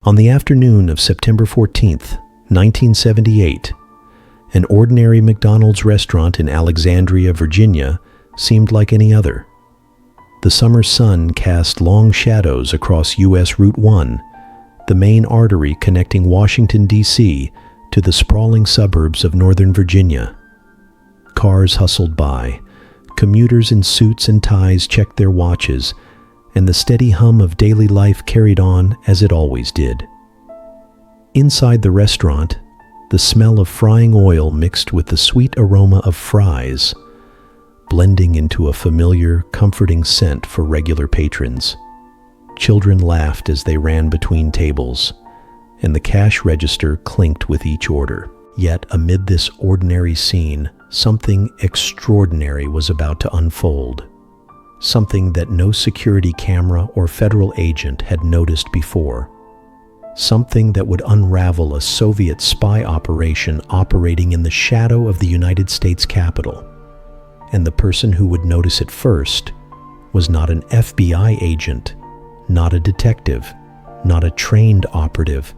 On the afternoon of September 14th, 1978, an ordinary McDonald's restaurant in Alexandria, Virginia, seemed like any other. The summer sun cast long shadows across U.S. Route 1, the main artery connecting Washington, D.C. to the sprawling suburbs of Northern Virginia. Cars hustled by, commuters in suits and ties checked their watches, and the steady hum of daily life carried on as it always did. Inside the restaurant, the smell of frying oil mixed with the sweet aroma of fries, blending into a familiar, comforting scent for regular patrons. Children laughed as they ran between tables, and the cash register clinked with each order. Yet, amid this ordinary scene, something extraordinary was about to unfold. Something that no security camera or federal agent had noticed before. Something that would unravel a Soviet spy operation operating in the shadow of the United States Capitol. And the person who would notice it first was not an FBI agent, not a detective, not a trained operative,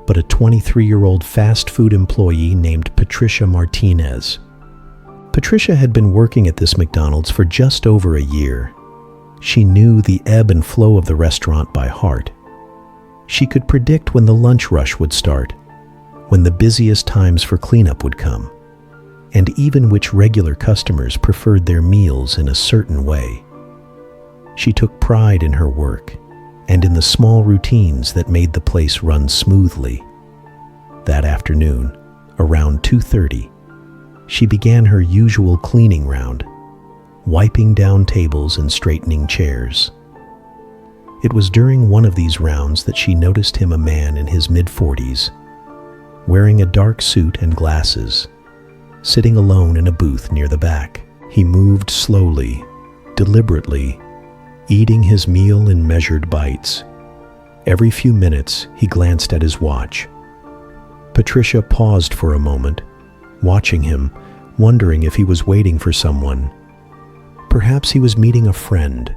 but a 23-year-old fast food employee named Patricia Martinez. Patricia had been working at this McDonald's for just over a year. She knew the ebb and flow of the restaurant by heart. She could predict when the lunch rush would start, when the busiest times for cleanup would come, and even which regular customers preferred their meals in a certain way. She took pride in her work and in the small routines that made the place run smoothly. That afternoon, around 2:30, she began her usual cleaning round, wiping down tables and straightening chairs. It was during one of these rounds that she noticed him, a man in his mid-40s, wearing a dark suit and glasses, sitting alone in a booth near the back. He moved slowly, deliberately, eating his meal in measured bites. Every few minutes, he glanced at his watch. Patricia paused for a moment, watching him, wondering if he was waiting for someone. Perhaps he was meeting a friend.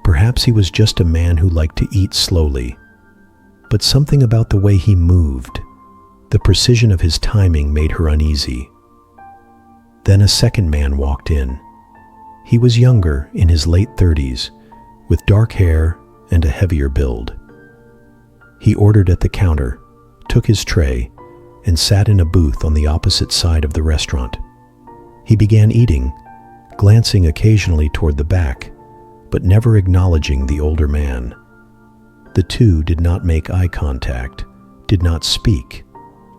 Perhaps he was just a man who liked to eat slowly. But something about the way he moved, the precision of his timing, made her uneasy. Then a second man walked in. He was younger, in his late 30s, with dark hair and a heavier build. He ordered at the counter, took his tray, and sat in a booth on the opposite side of the restaurant. He began eating, glancing occasionally toward the back, but never acknowledging the older man. The two did not make eye contact, did not speak,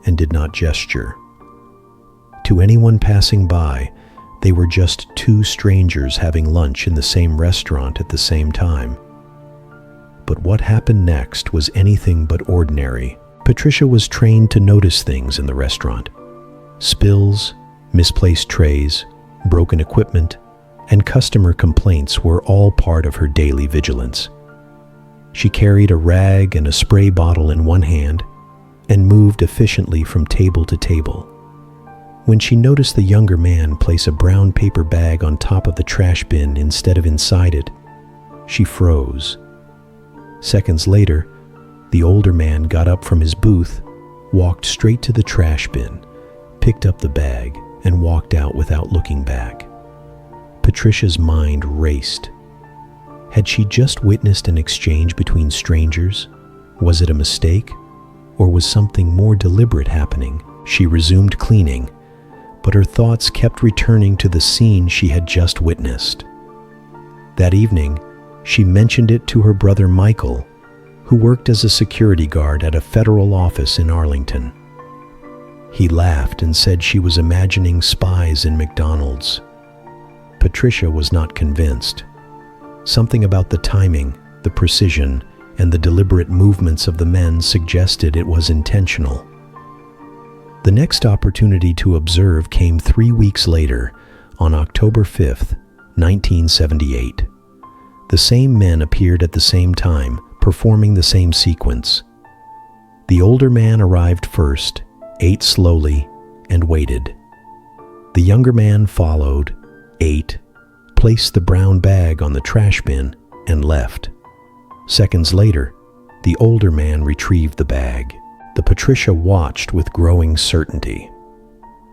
and did not gesture. To anyone passing by, they were just two strangers having lunch in the same restaurant at the same time. But what happened next was anything but ordinary. Patricia was trained to notice things in the restaurant. Spills, misplaced trays, broken equipment, and customer complaints were all part of her daily vigilance. She carried a rag and a spray bottle in one hand and moved efficiently from table to table. When she noticed the younger man place a brown paper bag on top of the trash bin instead of inside it, she froze. Seconds later, the older man got up from his booth, walked straight to the trash bin, picked up the bag, and walked out without looking back. Patricia's mind raced. Had she just witnessed an exchange between strangers? Was it a mistake? Or was something more deliberate happening? She resumed cleaning, but her thoughts kept returning to the scene she had just witnessed. That evening, she mentioned it to her brother Michael, who worked as a security guard at a federal office in Arlington. He laughed and said she was imagining spies in McDonald's. Patricia was not convinced. Something about the timing, the precision, and the deliberate movements of the men suggested it was intentional. The next opportunity to observe came 3 weeks later, on October 5th, 1978. The same men appeared at the same time, performing the same sequence. The older man arrived first, ate slowly, and waited. The younger man followed, ate, placed the brown bag on the trash bin, and left. Seconds later, The older man retrieved the bag. The Patricia watched with growing certainty.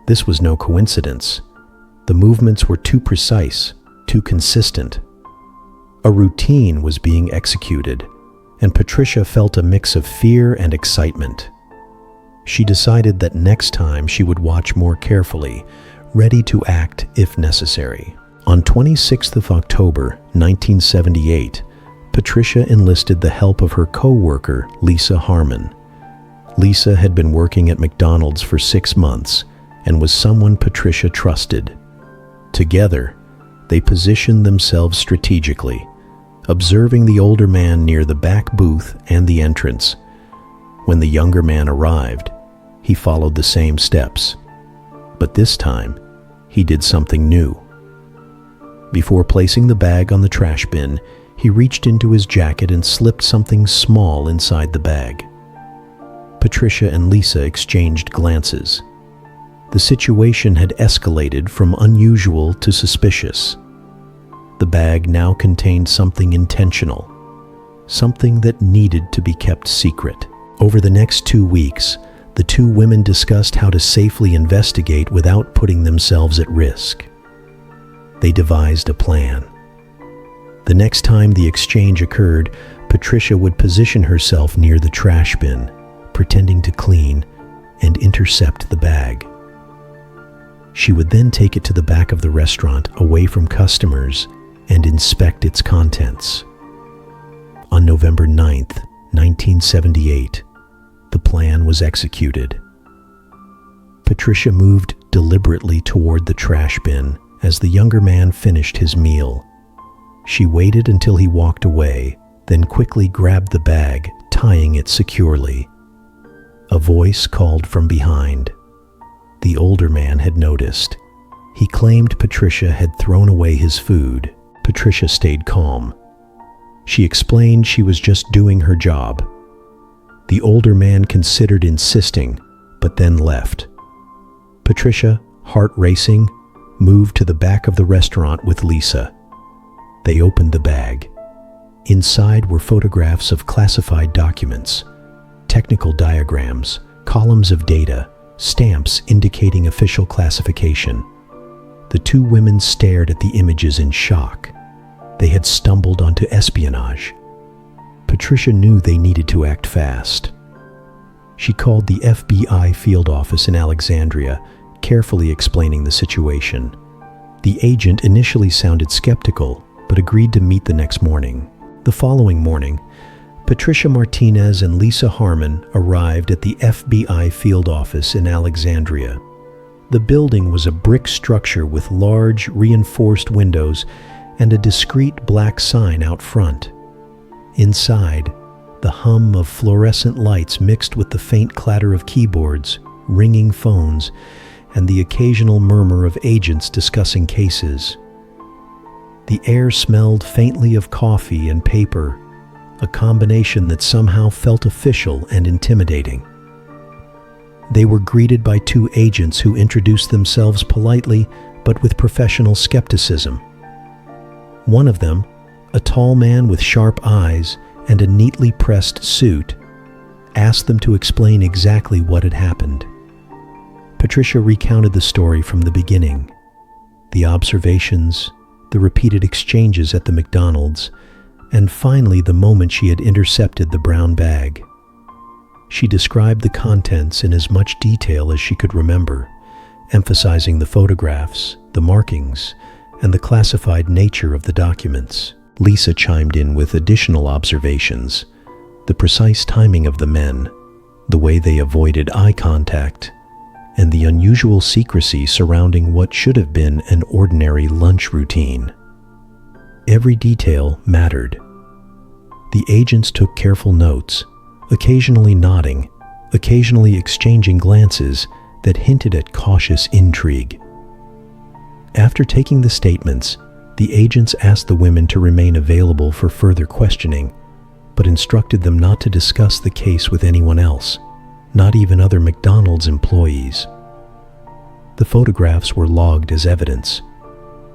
This was no coincidence. The movements were too precise, too consistent. A routine was being executed, and Patricia felt a mix of fear and excitement. She decided that next time she would watch more carefully, ready to act if necessary. On 26th of October, 1978, Patricia enlisted the help of her co-worker, Lisa Harmon. Lisa had been working at McDonald's for 6 months and was someone Patricia trusted. Together, they positioned themselves strategically, observing the older man near the back booth and the entrance. When the younger man arrived, he followed the same steps. But this time, he did something new. Before placing the bag on the trash bin, he reached into his jacket and slipped something small inside the bag. Patricia and Lisa exchanged glances. The situation had escalated from unusual to suspicious. The bag now contained something intentional, something that needed to be kept secret. Over the next 2 weeks, the two women discussed how to safely investigate without putting themselves at risk. They devised a plan. The next time the exchange occurred, Patricia would position herself near the trash bin, pretending to clean, and intercept the bag. She would then take it to the back of the restaurant, away from customers, and inspect its contents. On November 9th, 1978, the plan was executed. Patricia moved deliberately toward the trash bin as the younger man finished his meal. She waited until he walked away, then quickly grabbed the bag, tying it securely. A voice called from behind. The older man had noticed. He claimed Patricia had thrown away his food. Patricia stayed calm. She explained she was just doing her job. The older man considered insisting, but then left. Patricia, heart racing, moved to the back of the restaurant with Lisa. They opened the bag. Inside were photographs of classified documents, technical diagrams, columns of data, stamps indicating official classification. The two women stared at the images in shock. They had stumbled onto espionage. Patricia knew they needed to act fast. She called the FBI field office in Alexandria, carefully explaining the situation. The agent initially sounded skeptical, but agreed to meet the next morning. The following morning, Patricia Martinez and Lisa Harmon arrived at the FBI field office in Alexandria. The building was a brick structure with large, reinforced windows and a discreet black sign out front. Inside, the hum of fluorescent lights mixed with the faint clatter of keyboards, ringing phones, and the occasional murmur of agents discussing cases. The air smelled faintly of coffee and paper, a combination that somehow felt official and intimidating. They were greeted by two agents who introduced themselves politely but with professional skepticism. One of them, a tall man with sharp eyes and a neatly pressed suit, asked them to explain exactly what had happened. Patricia recounted the story from the beginning, the observations, the repeated exchanges at the McDonald's, and finally the moment she had intercepted the brown bag. She described the contents in as much detail as she could remember, emphasizing the photographs, the markings, and the classified nature of the documents. Lisa chimed in with additional observations, the precise timing of the men, the way they avoided eye contact, and the unusual secrecy surrounding what should have been an ordinary lunch routine. Every detail mattered. The agents took careful notes, occasionally nodding, occasionally exchanging glances that hinted at cautious intrigue. After taking the statements, the agents asked the women to remain available for further questioning, but instructed them not to discuss the case with anyone else, not even other McDonald's employees. The photographs were logged as evidence,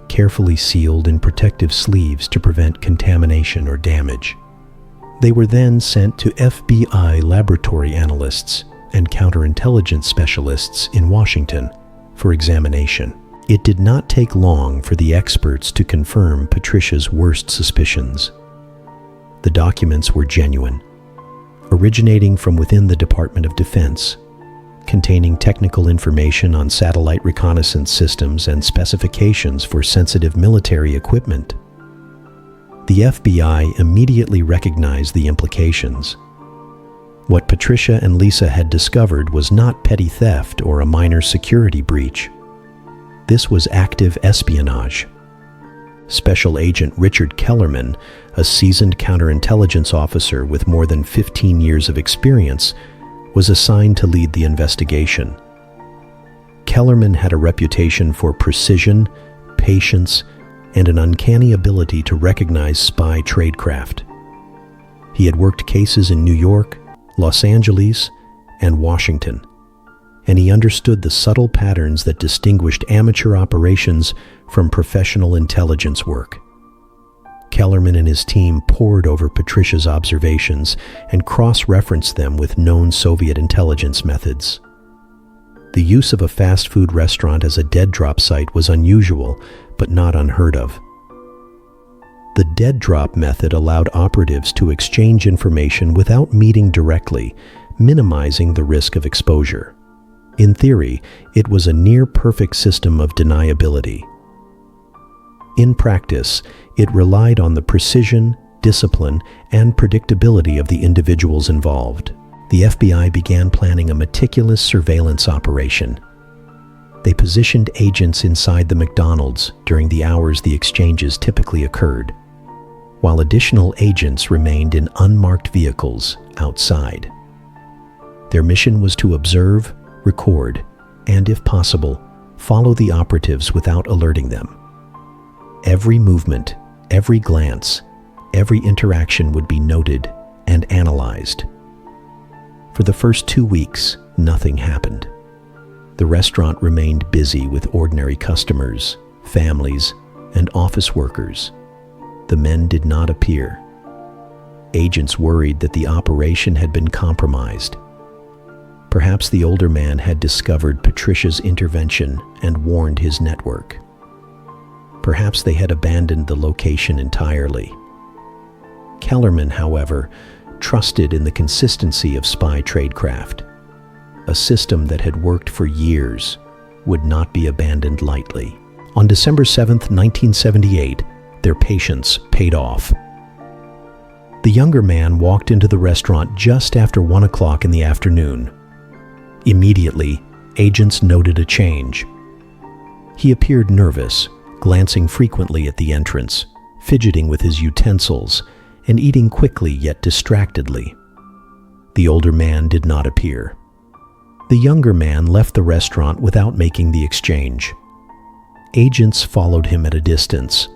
carefully sealed in protective sleeves to prevent contamination or damage. They were then sent to FBI laboratory analysts and counterintelligence specialists in Washington for examination. It did not take long for the experts to confirm Patricia's worst suspicions. The documents were genuine, originating from within the Department of Defense, containing technical information on satellite reconnaissance systems and specifications for sensitive military equipment. The FBI immediately recognized the implications. What Patricia and Lisa had discovered was not petty theft or a minor security breach. This was active espionage. Special Agent Richard Kellerman, a seasoned counterintelligence officer with more than 15 years of experience, was assigned to lead the investigation. Kellerman had a reputation for precision, patience, and an uncanny ability to recognize spy tradecraft. He had worked cases in New York, Los Angeles, and Washington, and he understood the subtle patterns that distinguished amateur operations from professional intelligence work. Kellerman and his team pored over Patricia's observations and cross-referenced them with known Soviet intelligence methods. The use of a fast food restaurant as a dead drop site was unusual, but not unheard of. The dead drop method allowed operatives to exchange information without meeting directly, minimizing the risk of exposure. In theory, it was a near-perfect system of deniability. In practice, it relied on the precision, discipline, and predictability of the individuals involved. The FBI began planning a meticulous surveillance operation. They positioned agents inside the McDonald's during the hours the exchanges typically occurred, while additional agents remained in unmarked vehicles outside. Their mission was to observe, record, and, if possible, follow the operatives without alerting them. Every movement, every glance, every interaction would be noted and analyzed. For the first 2 weeks, nothing happened. The restaurant remained busy with ordinary customers, families, and office workers. The men did not appear. Agents worried that the operation had been compromised. Perhaps the older man had discovered Patricia's intervention and warned his network. Perhaps they had abandoned the location entirely. Kellerman, however, trusted in the consistency of spy tradecraft. A system that had worked for years would not be abandoned lightly. On December 7, 1978, their patience paid off. The younger man walked into the restaurant just after 1 o'clock in the afternoon. Immediately, agents noted a change. He appeared nervous, glancing frequently at the entrance, fidgeting with his utensils, and eating quickly yet distractedly. The older man did not appear. The younger man left the restaurant without making the exchange. Agents followed him at a distance,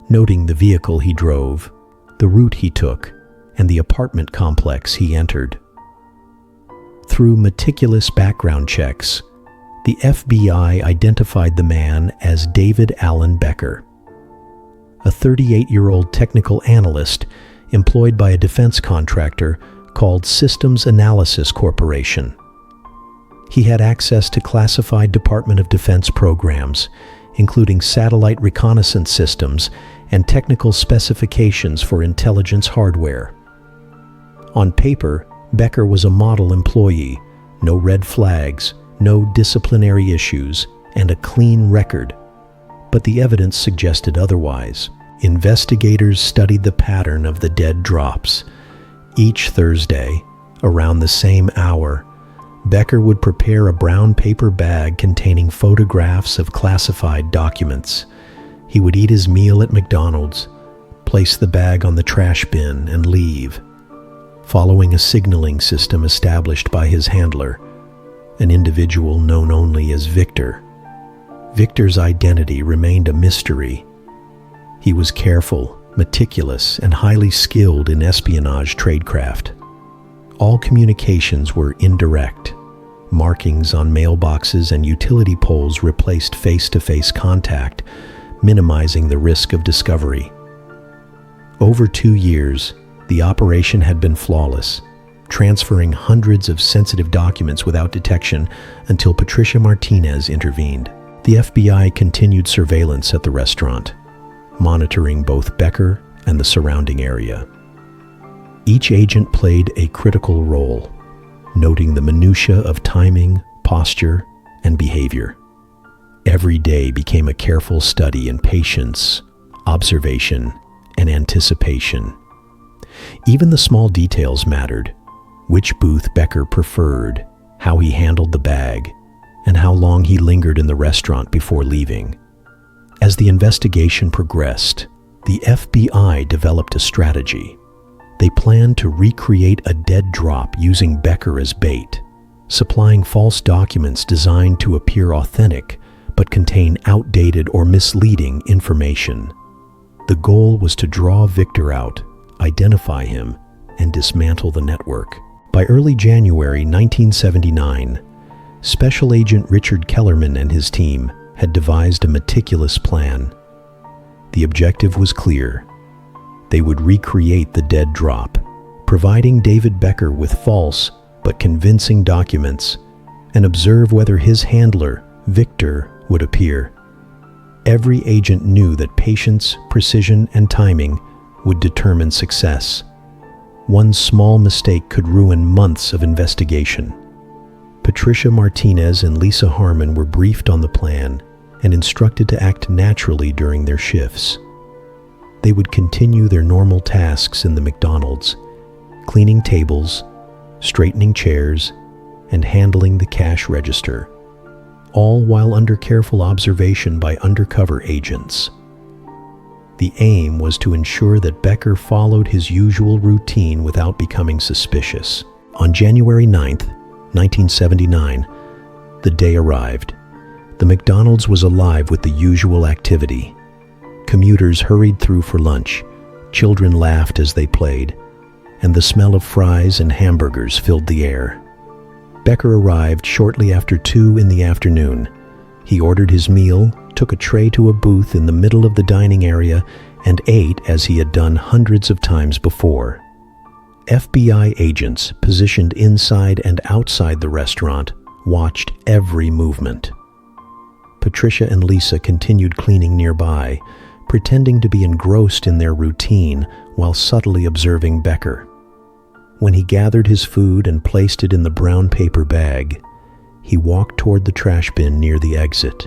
noting the vehicle he drove, the route he took, and the apartment complex he entered. Through meticulous background checks, the FBI identified the man as David Allen Becker, a 38-year-old technical analyst employed by a defense contractor called Systems Analysis Corporation. He had access to classified Department of Defense programs, including satellite reconnaissance systems and technical specifications for intelligence hardware. On paper, Becker was a model employee, no red flags, no disciplinary issues, and a clean record. But the evidence suggested otherwise. Investigators studied the pattern of the dead drops. Each Thursday, around the same hour, Becker would prepare a brown paper bag containing photographs of classified documents. He would eat his meal at McDonald's, place the bag on the trash bin, and leave, following a signaling system established by his handler, an individual known only as Victor. Victor's identity remained a mystery. He was careful, meticulous, and highly skilled in espionage tradecraft. All communications were indirect. Markings on mailboxes and utility poles replaced face-to-face contact, minimizing the risk of discovery. Over 2 years, The operation had been flawless, transferring hundreds of sensitive documents without detection until Patricia Martinez intervened. The FBI continued surveillance at the restaurant, monitoring both Becker and the surrounding area. Each agent played a critical role, noting the minutiae of timing, posture, and behavior. Every day became a careful study in patience, observation, and anticipation. Even the small details mattered: which booth Becker preferred, how he handled the bag, and how long he lingered in the restaurant before leaving. As the investigation progressed, the FBI developed a strategy. They planned to recreate a dead drop using Becker as bait, supplying false documents designed to appear authentic but contain outdated or misleading information. The goal was to draw Victor out, identify him, and dismantle the network. By early January 1979, Special Agent Richard Kellerman and his team had devised a meticulous plan. The objective was clear. They would recreate the dead drop, providing David Becker with false but convincing documents, and observe whether his handler, Victor, would appear. Every agent knew that patience, precision, and timing would determine success. One small mistake could ruin months of investigation. Patricia Martinez and Lisa Harmon were briefed on the plan and instructed to act naturally during their shifts. They would continue their normal tasks in the McDonald's, cleaning tables, straightening chairs, and handling the cash register, all while under careful observation by undercover agents. The aim was to ensure that Becker followed his usual routine without becoming suspicious. On January 9th, 1979, the day arrived. The McDonald's was alive with the usual activity. Commuters hurried through for lunch, children laughed as they played, and the smell of fries and hamburgers filled the air. Becker arrived shortly after 2 in the afternoon. He ordered his meal, took a tray to a booth in the middle of the dining area, and ate as he had done hundreds of times before. FBI agents positioned inside and outside the restaurant watched every movement. Patricia and Lisa continued cleaning nearby, pretending to be engrossed in their routine while subtly observing Becker. When he gathered his food and placed it in the brown paper bag, he walked toward the trash bin near the exit.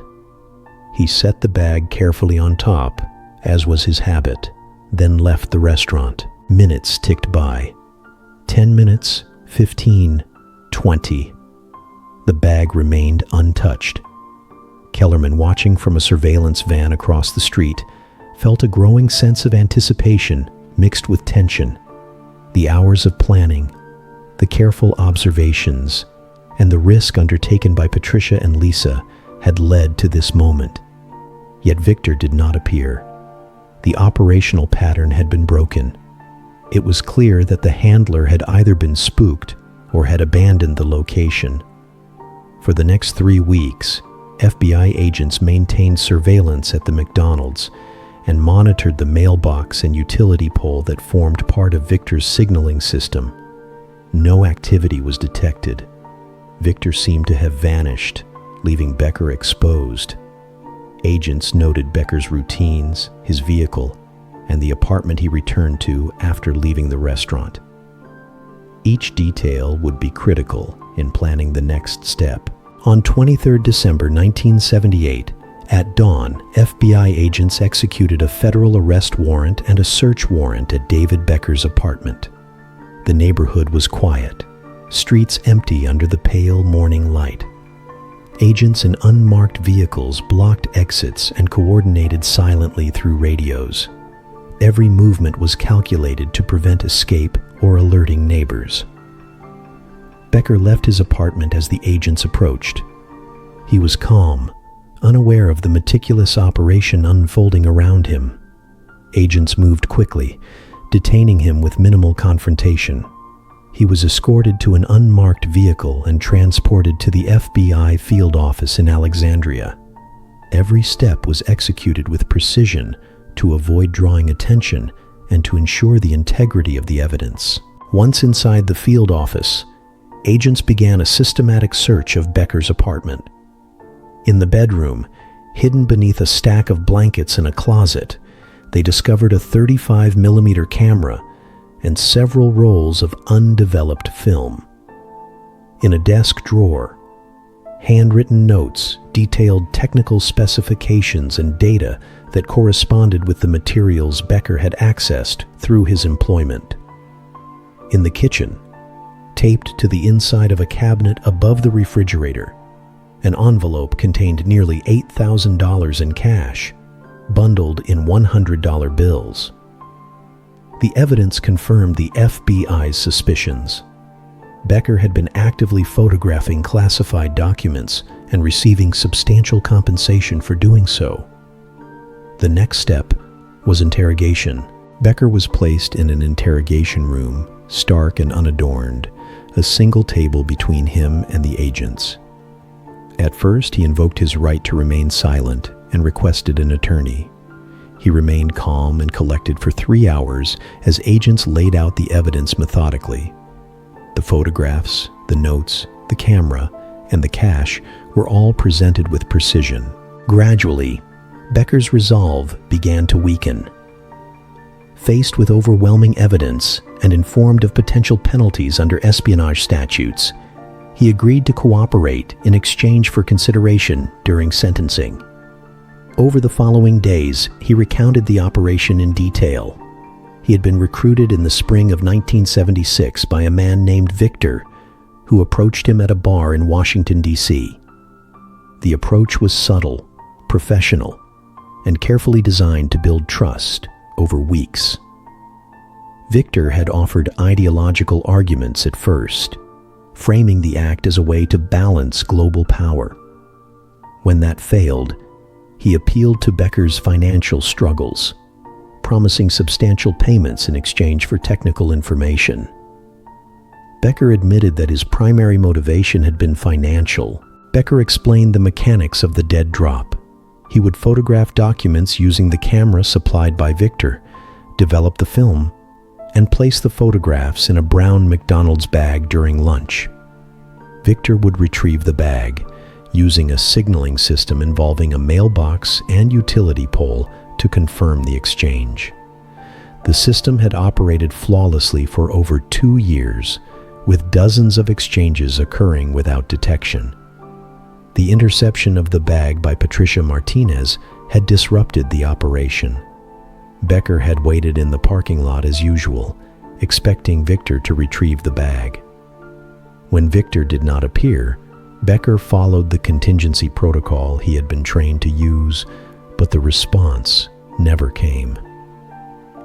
He set the bag carefully on top, as was his habit, then left the restaurant. Minutes ticked by. 10 minutes, 15, 20. The bag remained untouched. Kellerman, watching from a surveillance van across the street, felt a growing sense of anticipation mixed with tension. The hours of planning, the careful observations, and the risk undertaken by Patricia and Lisa had led to this moment. Yet Victor did not appear. The operational pattern had been broken. It was clear that the handler had either been spooked or had abandoned the location. For the next 3 weeks, FBI agents maintained surveillance at the McDonald's and monitored the mailbox and utility pole that formed part of Victor's signaling system. No activity was detected. Victor seemed to have vanished, leaving Becker exposed. Agents noted Becker's routines, his vehicle, and the apartment he returned to after leaving the restaurant. Each detail would be critical in planning the next step. On 23 December 1978, at dawn, FBI agents executed a federal arrest warrant and a search warrant at David Becker's apartment. The neighborhood was quiet, streets empty under the pale morning light. Agents in unmarked vehicles blocked exits and coordinated silently through radios. Every movement was calculated to prevent escape or alerting neighbors. Becker left his apartment as the agents approached. He was calm, unaware of the meticulous operation unfolding around him. Agents moved quickly, detaining him with minimal confrontation. He was escorted to an unmarked vehicle and transported to the FBI field office in Alexandria. Every step was executed with precision to avoid drawing attention and to ensure the integrity of the evidence. Once inside the field office, agents began a systematic search of Becker's apartment. In the bedroom, hidden beneath a stack of blankets in a closet, they discovered a 35mm camera and several rolls of undeveloped film. In a desk drawer, handwritten notes detailed technical specifications and data that corresponded with the materials Becker had accessed through his employment. In the kitchen, taped to the inside of a cabinet above the refrigerator, an envelope contained nearly $8,000 in cash, bundled in $100 bills. The evidence confirmed the FBI's suspicions. Becker had been actively photographing classified documents and receiving substantial compensation for doing so. The next step was interrogation. Becker was placed in an interrogation room, stark and unadorned, a single table between him and the agents. At first, he invoked his right to remain silent and requested an attorney. He remained calm and collected for 3 hours as agents laid out the evidence methodically. The photographs, the notes, the camera, and the cash were all presented with precision. Gradually, Becker's resolve began to weaken. Faced with overwhelming evidence and informed of potential penalties under espionage statutes, he agreed to cooperate in exchange for consideration during sentencing. Over the following days, he recounted the operation in detail. He had been recruited in the spring of 1976 by a man named Victor, who approached him at a bar in Washington, D.C. The approach was subtle, professional, and carefully designed to build trust over weeks. Victor had offered ideological arguments at first, framing the act as a way to balance global power. When that failed, he appealed to Becker's financial struggles, promising substantial payments in exchange for technical information. Becker admitted that his primary motivation had been financial. Becker explained the mechanics of the dead drop. He would photograph documents using the camera supplied by Victor, develop the film, and place the photographs in a brown McDonald's bag during lunch. Victor would retrieve the bag, using a signaling system involving a mailbox and utility pole to confirm the exchange. The system had operated flawlessly for over 2 years, with dozens of exchanges occurring without detection. The interception of the bag by Patricia Martinez had disrupted the operation. Becker had waited in the parking lot as usual, expecting Victor to retrieve the bag. When Victor did not appear, Becker followed the contingency protocol he had been trained to use, but the response never came.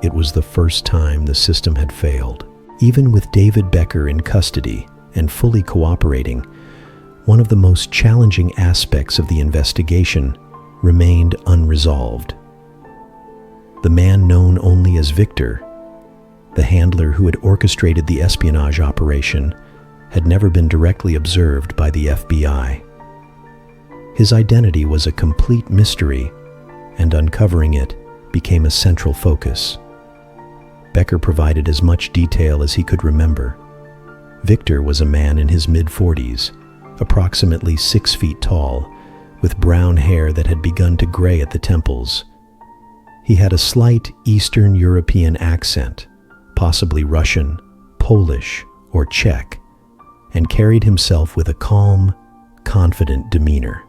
It was the first time the system had failed. Even with David Becker in custody and fully cooperating, one of the most challenging aspects of the investigation remained unresolved. The man known only as Victor, the handler who had orchestrated the espionage operation, had never been directly observed by the FBI. His identity was a complete mystery, and uncovering it became a central focus. Becker provided as much detail as he could remember. Victor was a man in his mid-40s, approximately 6 feet tall, with brown hair that had begun to gray at the temples. He had a slight Eastern European accent, possibly Russian, Polish, or Czech, and carried himself with a calm, confident demeanor.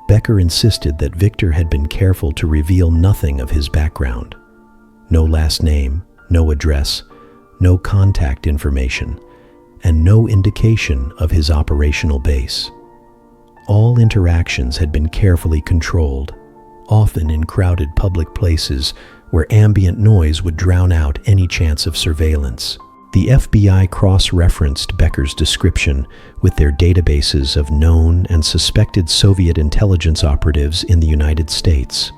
Becker insisted that Victor had been careful to reveal nothing of his background. No last name, no address, no contact information, and no indication of his operational base. All interactions had been carefully controlled, often in crowded public places where ambient noise would drown out any chance of surveillance. The FBI cross-referenced Becker's description with their databases of known and suspected Soviet intelligence operatives in the United States.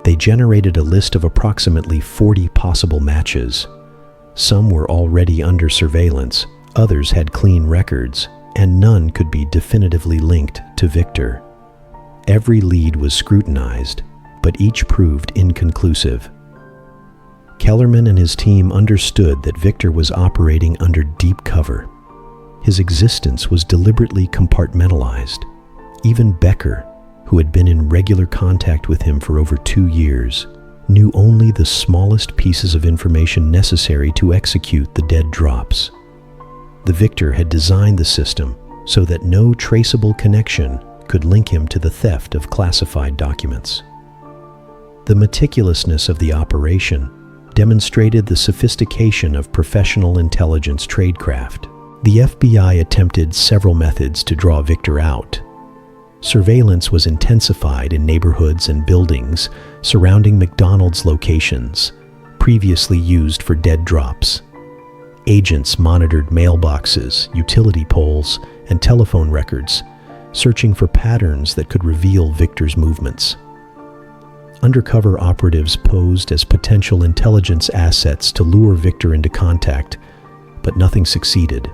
They generated a list of approximately 40 possible matches. Some were already under surveillance, others had clean records, and none could be definitively linked to Victor. Every lead was scrutinized, but each proved inconclusive. Kellerman and his team understood that Victor was operating under deep cover. His existence was deliberately compartmentalized. Even Becker, who had been in regular contact with him for over 2 years, knew only the smallest pieces of information necessary to execute the dead drops. The Victor had designed the system so that no traceable connection could link him to the theft of classified documents. The meticulousness of the operation demonstrated the sophistication of professional intelligence tradecraft. The FBI attempted several methods to draw Victor out. Surveillance was intensified in neighborhoods and buildings surrounding McDonald's locations, previously used for dead drops. Agents monitored mailboxes, utility poles, and telephone records, searching for patterns that could reveal Victor's movements. Undercover operatives posed as potential intelligence assets to lure Victor into contact, but nothing succeeded.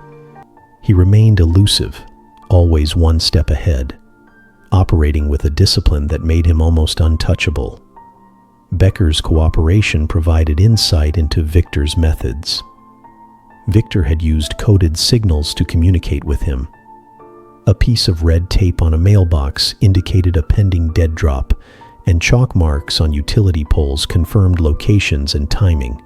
He remained elusive, always one step ahead, operating with a discipline that made him almost untouchable. Becker's cooperation provided insight into Victor's methods. Victor had used coded signals to communicate with him. A piece of red tape on a mailbox indicated a pending dead drop, and chalk marks on utility poles confirmed locations and timing.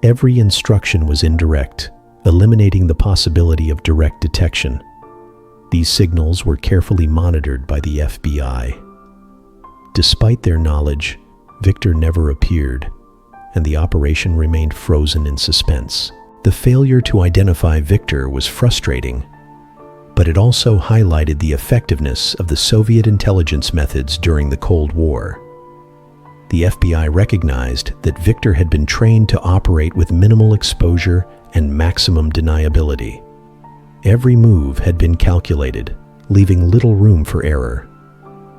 Every instruction was indirect, eliminating the possibility of direct detection. These signals were carefully monitored by the FBI. Despite their knowledge, Victor never appeared, and the operation remained frozen in suspense. The failure to identify Victor was frustrating, but it also highlighted the effectiveness of the Soviet intelligence methods during the Cold War. The FBI recognized that Victor had been trained to operate with minimal exposure and maximum deniability. Every move had been calculated, leaving little room for error.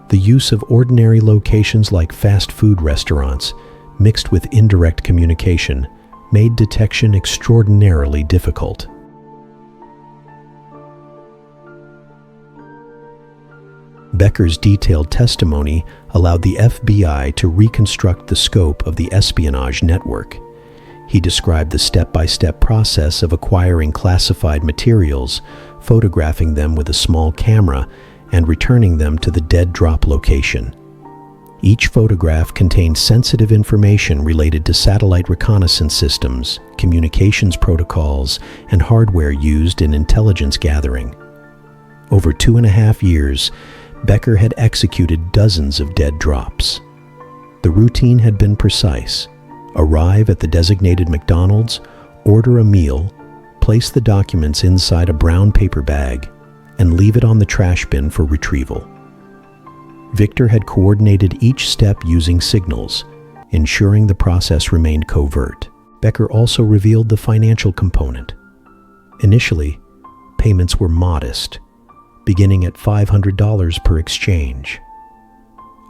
The use of ordinary locations like fast food restaurants, mixed with indirect communication, made detection extraordinarily difficult. Becker's detailed testimony allowed the FBI to reconstruct the scope of the espionage network. He described the step-by-step process of acquiring classified materials, photographing them with a small camera, and returning them to the dead drop location. Each photograph contained sensitive information related to satellite reconnaissance systems, communications protocols, and hardware used in intelligence gathering. Over 2.5 years, Becker had executed dozens of dead drops. The routine had been precise: arrive at the designated McDonald's, order a meal, place the documents inside a brown paper bag, and leave it on the trash bin for retrieval. Victor had coordinated each step using signals, ensuring the process remained covert. Becker also revealed the financial component. Initially, payments were modest, beginning at $500 per exchange.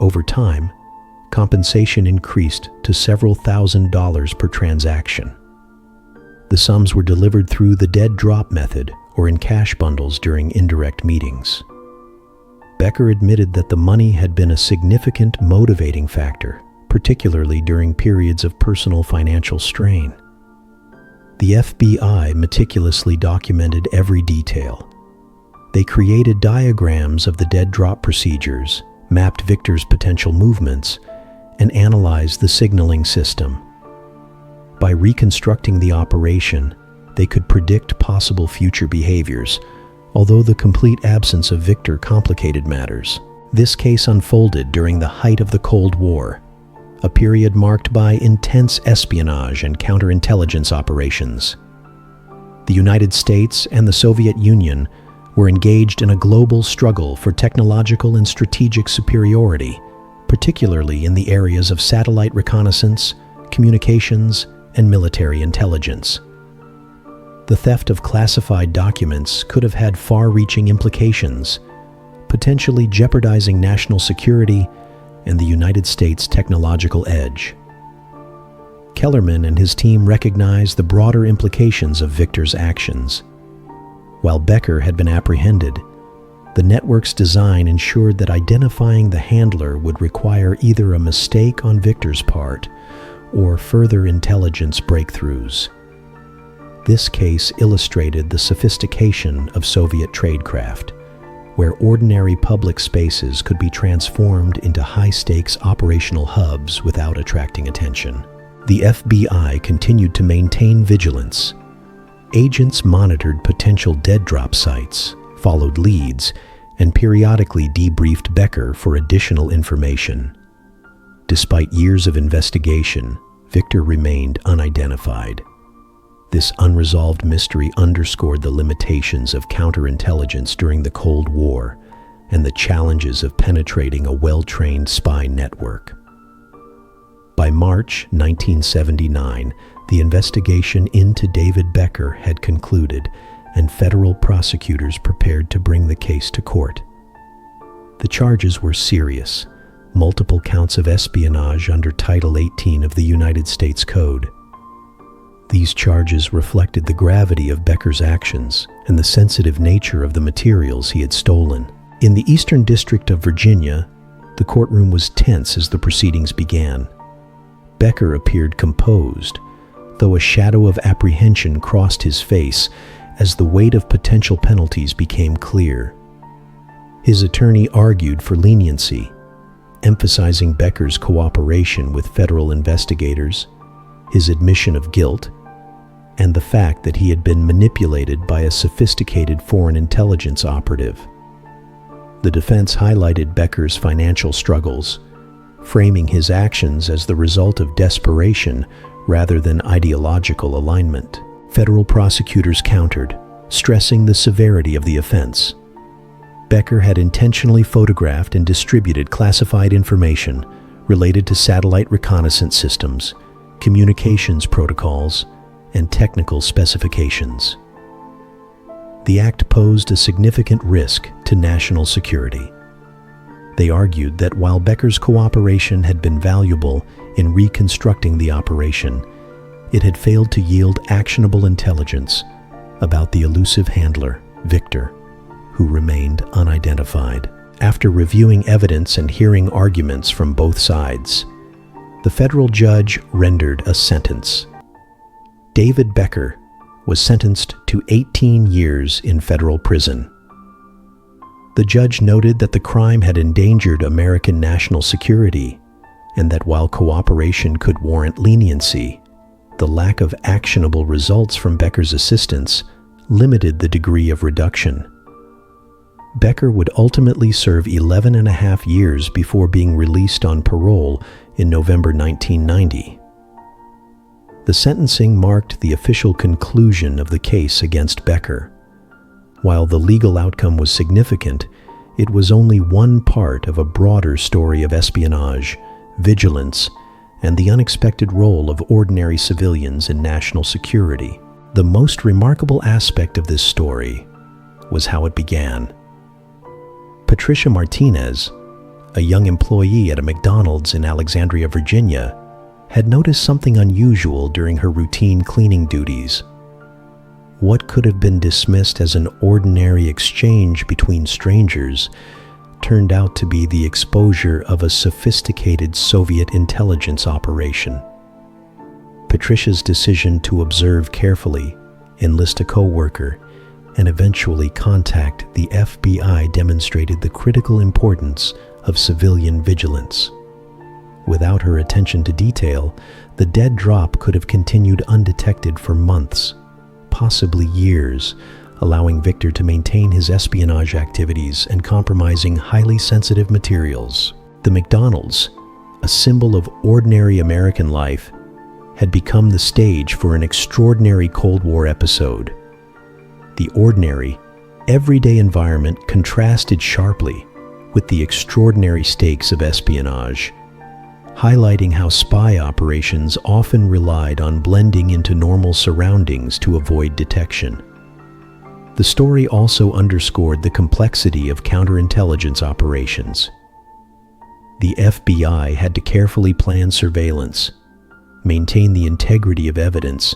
Over time, compensation increased to several $1,000s per transaction. The sums were delivered through the dead drop method or in cash bundles during indirect meetings. Becker admitted that the money had been a significant motivating factor, particularly during periods of personal financial strain. The FBI meticulously documented every detail. They created diagrams of the dead drop procedures, mapped Victor's potential movements, and analyzed the signaling system. By reconstructing the operation, they could predict possible future behaviors, although the complete absence of Victor complicated matters. This case unfolded during the height of the Cold War, a period marked by intense espionage and counterintelligence operations. The United States and the Soviet Union were engaged in a global struggle for technological and strategic superiority, particularly in the areas of satellite reconnaissance, communications, and military intelligence. The theft of classified documents could have had far-reaching implications, potentially jeopardizing national security and the United States' technological edge. Kellerman and his team recognized the broader implications of Victor's actions. While Becker had been apprehended, the network's design ensured that identifying the handler would require either a mistake on Victor's part or further intelligence breakthroughs. This case illustrated the sophistication of Soviet tradecraft, where ordinary public spaces could be transformed into high-stakes operational hubs without attracting attention. The FBI continued to maintain vigilance. Agents monitored potential dead drop sites, followed leads, and periodically debriefed Becker for additional information. Despite years of investigation, Victor remained unidentified. This unresolved mystery underscored the limitations of counterintelligence during the Cold War and the challenges of penetrating a well-trained spy network. By March 1979, the investigation into David Becker had concluded, and federal prosecutors prepared to bring the case to court. The charges were serious: multiple counts of espionage under Title 18 of the United States Code. These charges reflected the gravity of Becker's actions and the sensitive nature of the materials he had stolen. In the Eastern District of Virginia, the courtroom was tense as the proceedings began. Becker appeared composed, though a shadow of apprehension crossed his face as the weight of potential penalties became clear. His attorney argued for leniency, emphasizing Becker's cooperation with federal investigators, his admission of guilt, and the fact that he had been manipulated by a sophisticated foreign intelligence operative. The defense highlighted Becker's financial struggles, framing his actions as the result of desperation rather than ideological alignment. Federal prosecutors countered, stressing the severity of the offense. Becker had intentionally photographed and distributed classified information related to satellite reconnaissance systems, communications protocols, and technical specifications. The act posed a significant risk to national security. They argued that while Becker's cooperation had been valuable in reconstructing the operation, it had failed to yield actionable intelligence about the elusive handler, Victor, who remained unidentified. After reviewing evidence and hearing arguments from both sides, the federal judge rendered a sentence. David Becker was sentenced to 18 years in federal prison. The judge noted that the crime had endangered American national security, and that while cooperation could warrant leniency, the lack of actionable results from Becker's assistance limited the degree of reduction. Becker would ultimately serve 11.5 years before being released on parole in November 1990. The sentencing marked the official conclusion of the case against Becker. While the legal outcome was significant, it was only one part of a broader story of espionage, vigilance, and the unexpected role of ordinary civilians in national security. The most remarkable aspect of this story was how it began. Patricia Martinez, a young employee at a McDonald's in Alexandria, Virginia, had noticed something unusual during her routine cleaning duties. What could have been dismissed as an ordinary exchange between strangers turned out to be the exposure of a sophisticated Soviet intelligence operation. Patricia's decision to observe carefully, enlist a co-worker, and eventually contact the FBI demonstrated the critical importance of civilian vigilance. Without her attention to detail, the dead drop could have continued undetected for months, possibly years, allowing Victor to maintain his espionage activities and compromising highly sensitive materials. The McDonald's, a symbol of ordinary American life, had become the stage for an extraordinary Cold War episode. The ordinary, everyday environment contrasted sharply with the extraordinary stakes of espionage, highlighting how spy operations often relied on blending into normal surroundings to avoid detection. The story also underscored the complexity of counterintelligence operations. The FBI had to carefully plan surveillance, maintain the integrity of evidence,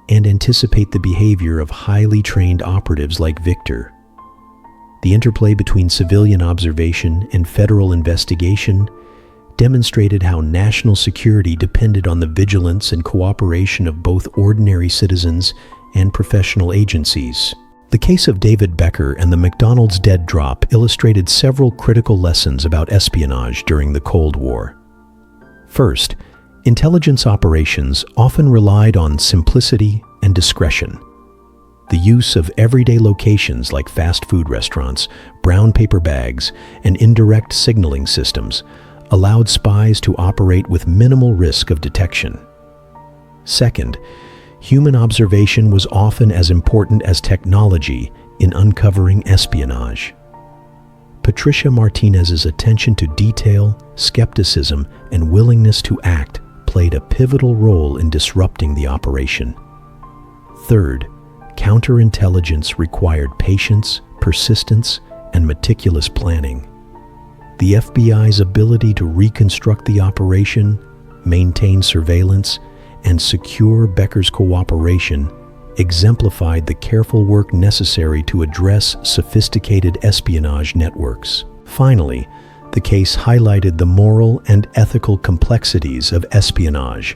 and anticipate the behavior of highly trained operatives like Victor. The interplay between civilian observation and federal investigation demonstrated how national security depended on the vigilance and cooperation of both ordinary citizens and professional agencies. The case of David Becker and the McDonald's dead drop illustrated several critical lessons about espionage during the Cold War. First, intelligence operations often relied on simplicity and discretion. The use of everyday locations like fast food restaurants, brown paper bags, and indirect signaling systems allowed spies to operate with minimal risk of detection. Second, human observation was often as important as technology in uncovering espionage. Patricia Martinez's attention to detail, skepticism, and willingness to act played a pivotal role in disrupting the operation. Third, counterintelligence required patience, persistence, and meticulous planning. The FBI's ability to reconstruct the operation, maintain surveillance, and secure Becker's cooperation exemplified the careful work necessary to address sophisticated espionage networks. Finally, the case highlighted the moral and ethical complexities of espionage.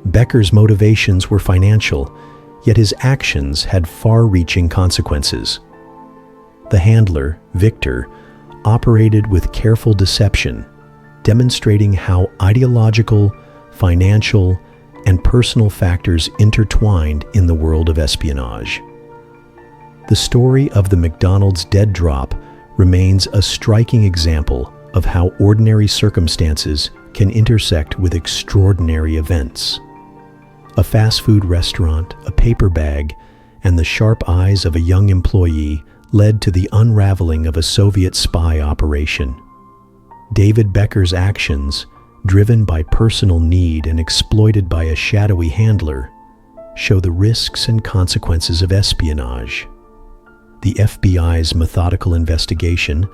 Becker's motivations were financial, yet his actions had far-reaching consequences. The handler, Victor, operated with careful deception, demonstrating how ideological, financial, and personal factors intertwined in the world of espionage. The story of the McDonald's dead drop remains a striking example of how ordinary circumstances can intersect with extraordinary events. A fast food restaurant, a paper bag, and the sharp eyes of a young employee led to the unraveling of a Soviet spy operation. David Becker's actions, driven by personal need and exploited by a shadowy handler, show the risks and consequences of espionage. The FBI's methodical investigation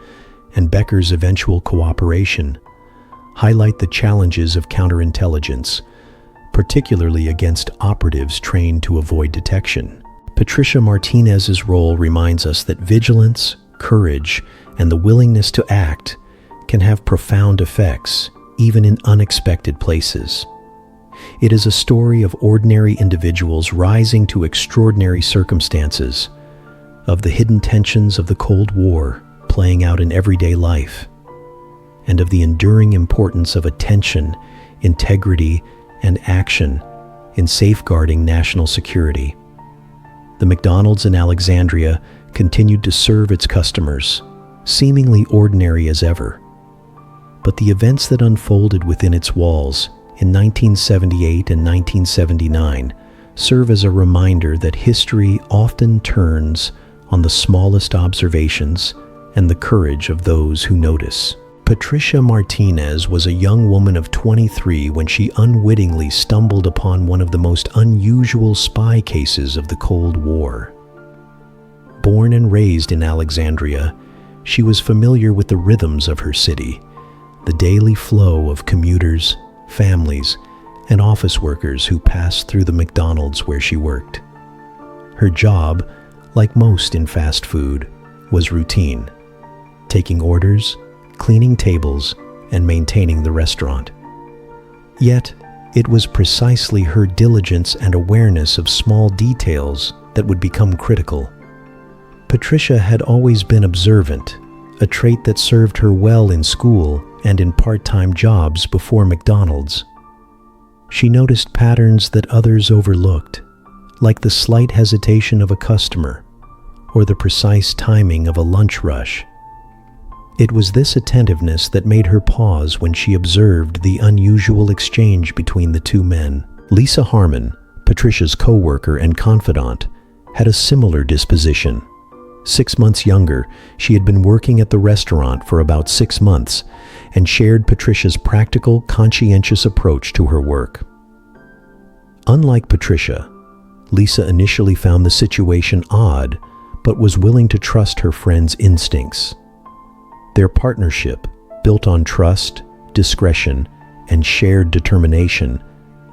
and Becker's eventual cooperation highlight the challenges of counterintelligence, particularly against operatives trained to avoid detection. Patricia Martinez's role reminds us that vigilance, courage, and the willingness to act can have profound effects, even in unexpected places. It is a story of ordinary individuals rising to extraordinary circumstances, of the hidden tensions of the Cold War playing out in everyday life, and of the enduring importance of attention, integrity, and action in safeguarding national security. The McDonald's in Alexandria continued to serve its customers, seemingly ordinary as ever. But the events that unfolded within its walls in 1978 and 1979 serve as a reminder that history often turns on the smallest observations and the courage of those who notice. Patricia Martinez was a young woman of 23 when she unwittingly stumbled upon one of the most unusual spy cases of the Cold War. Born and raised in Alexandria, she was familiar with the rhythms of her city, the daily flow of commuters, families, and office workers who passed through the McDonald's where she worked. Her job, like most in fast food, was routine, taking orders, cleaning tables, and maintaining the restaurant. Yet, it was precisely her diligence and awareness of small details that would become critical. Patricia had always been observant, a trait that served her well in school and in part-time jobs before McDonald's. She noticed patterns that others overlooked, like the slight hesitation of a customer or the precise timing of a lunch rush. It was this attentiveness that made her pause when she observed the unusual exchange between the two men. Lisa Harmon, Patricia's co-worker and confidant, had a similar disposition. 6 months younger, she had been working at the restaurant for about 6 months and shared Patricia's practical, conscientious approach to her work. Unlike Patricia, Lisa initially found the situation odd, but was willing to trust her friend's instincts. Their partnership, built on trust, discretion, and shared determination,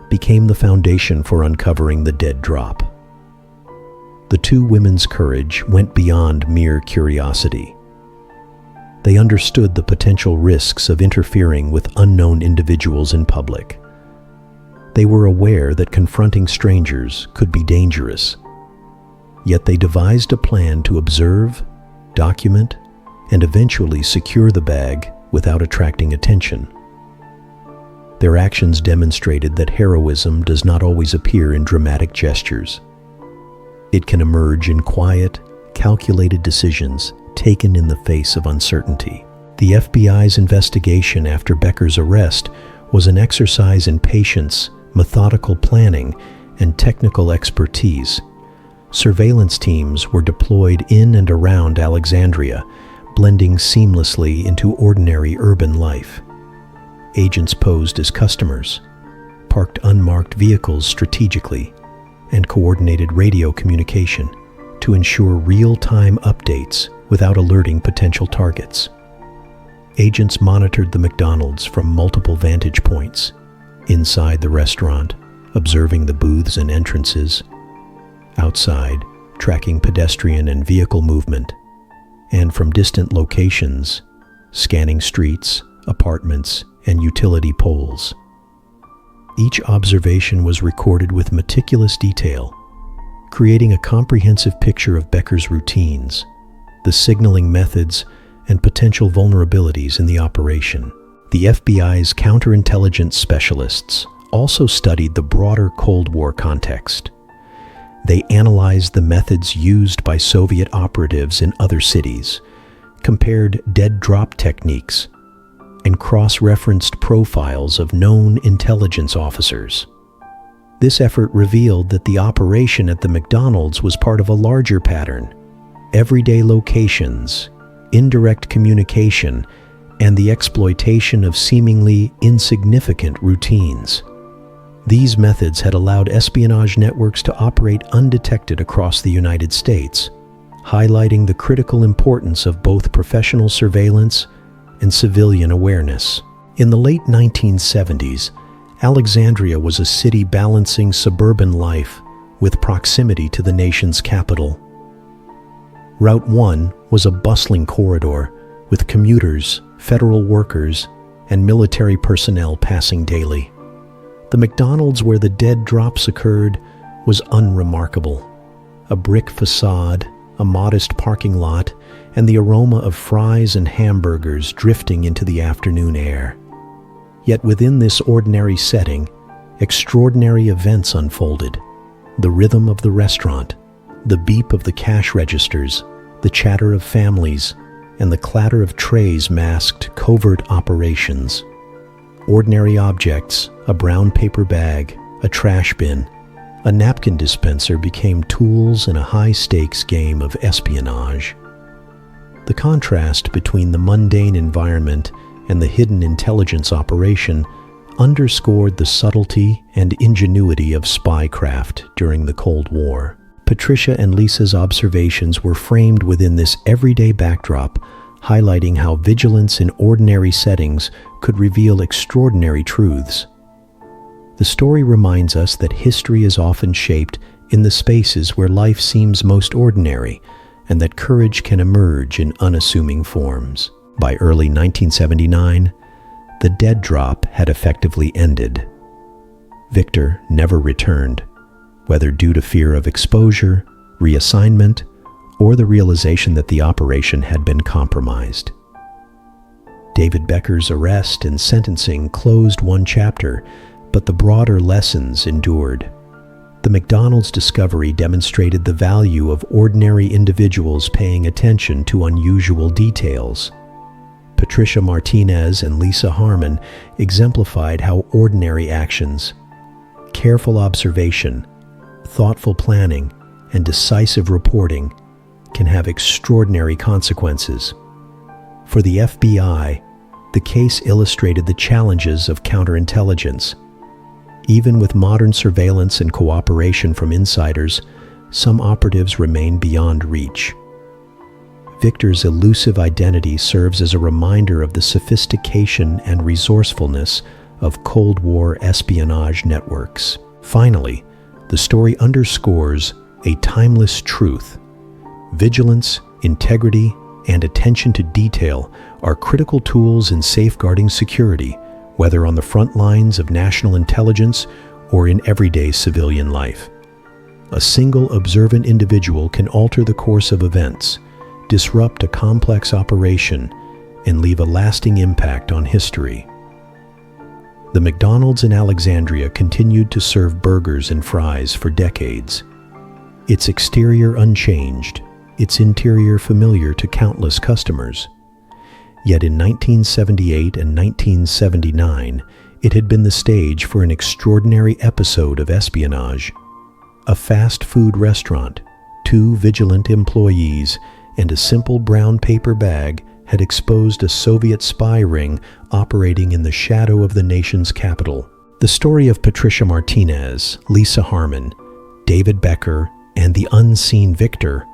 became the foundation for uncovering the dead drop. The two women's courage went beyond mere curiosity. They understood the potential risks of interfering with unknown individuals in public. They were aware that confronting strangers could be dangerous. Yet they devised a plan to observe, document, and eventually secure the bag without attracting attention. Their actions demonstrated that heroism does not always appear in dramatic gestures. It can emerge in quiet, calculated decisions taken in the face of uncertainty. The FBI's investigation after Becker's arrest was an exercise in patience, methodical planning, and technical expertise. Surveillance teams were deployed in and around Alexandria, blending seamlessly into ordinary urban life. Agents posed as customers, parked unmarked vehicles strategically, and coordinated radio communication to ensure real-time updates without alerting potential targets. Agents monitored the McDonald's from multiple vantage points, inside the restaurant, observing the booths and entrances, outside, tracking pedestrian and vehicle movement, and from distant locations, scanning streets, apartments, and utility poles. Each observation was recorded with meticulous detail, creating a comprehensive picture of Becker's routines, the signaling methods, and potential vulnerabilities in the operation. The FBI's counterintelligence specialists also studied the broader Cold War context. They analyzed the methods used by Soviet operatives in other cities, compared dead drop techniques, and cross-referenced profiles of known intelligence officers. This effort revealed that the operation at the McDonald's was part of a larger pattern: everyday locations, indirect communication, and the exploitation of seemingly insignificant routines. These methods had allowed espionage networks to operate undetected across the United States, highlighting the critical importance of both professional surveillance and civilian awareness. In the late 1970s, Alexandria was a city balancing suburban life with proximity to the nation's capital. Route 1 was a bustling corridor with commuters, federal workers, and military personnel passing daily. The McDonald's where the dead drops occurred was unremarkable. A brick facade, a modest parking lot, and the aroma of fries and hamburgers drifting into the afternoon air. Yet within this ordinary setting, extraordinary events unfolded. The rhythm of the restaurant, the beep of the cash registers, the chatter of families, and the clatter of trays masked covert operations. Ordinary objects, a brown paper bag, a trash bin, a napkin dispenser became tools in a high-stakes game of espionage. The contrast between the mundane environment and the hidden intelligence operation underscored the subtlety and ingenuity of spycraft during the Cold War. Patricia and Lisa's observations were framed within this everyday backdrop, highlighting how vigilance in ordinary settings could reveal extraordinary truths. The story reminds us that history is often shaped in the spaces where life seems most ordinary, and that courage can emerge in unassuming forms. By early 1979, the dead drop had effectively ended. Victor never returned, whether due to fear of exposure, reassignment, or the realization that the operation had been compromised. David Becker's arrest and sentencing closed one chapter, but the broader lessons endured. The McDonald's discovery demonstrated the value of ordinary individuals paying attention to unusual details. Patricia Martinez and Lisa Harmon exemplified how ordinary actions, careful observation, thoughtful planning, and decisive reporting can have extraordinary consequences. For the FBI, the case illustrated the challenges of counterintelligence. Even with modern surveillance and cooperation from insiders, some operatives remain beyond reach. Victor's elusive identity serves as a reminder of the sophistication and resourcefulness of Cold War espionage networks. Finally, the story underscores a timeless truth: vigilance, integrity, and attention to detail are critical tools in safeguarding security, whether on the front lines of national intelligence or in everyday civilian life. A single observant individual can alter the course of events, disrupt a complex operation, and leave a lasting impact on history. The McDonald's in Alexandria continued to serve burgers and fries for decades. Its exterior unchanged, its interior familiar to countless customers. Yet in 1978 and 1979, it had been the stage for an extraordinary episode of espionage. A fast food restaurant, 2 vigilant employees, and a simple brown paper bag had exposed a Soviet spy ring operating in the shadow of the nation's capital. The story of Patricia Martinez, Lisa Harmon, David Becker, and the unseen Victor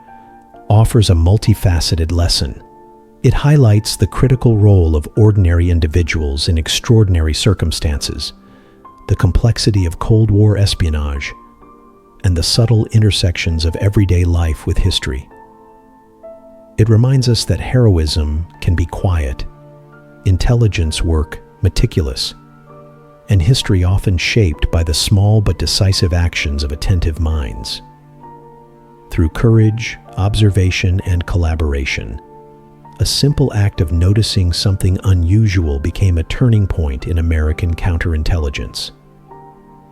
offers a multifaceted lesson. It highlights the critical role of ordinary individuals in extraordinary circumstances, the complexity of Cold War espionage, and the subtle intersections of everyday life with history. It reminds us that heroism can be quiet, intelligence work meticulous, and history often shaped by the small but decisive actions of attentive minds. Through courage, observation, and collaboration, a simple act of noticing something unusual became a turning point in American counterintelligence.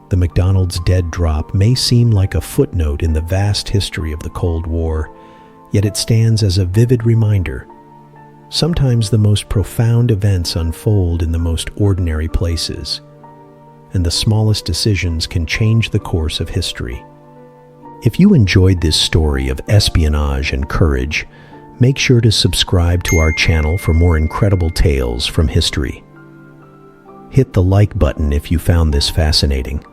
The McDonald's dead drop may seem like a footnote in the vast history of the Cold War, yet it stands as a vivid reminder. Sometimes the most profound events unfold in the most ordinary places, and the smallest decisions can change the course of history. If you enjoyed this story of espionage and courage, make sure to subscribe to our channel for more incredible tales from history. Hit the like button if you found this fascinating,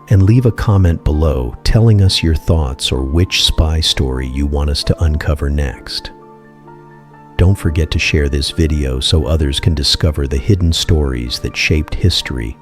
and leave a comment below telling us your thoughts or which spy story you want us to uncover next. Don't forget to share this video so others can discover the hidden stories that shaped history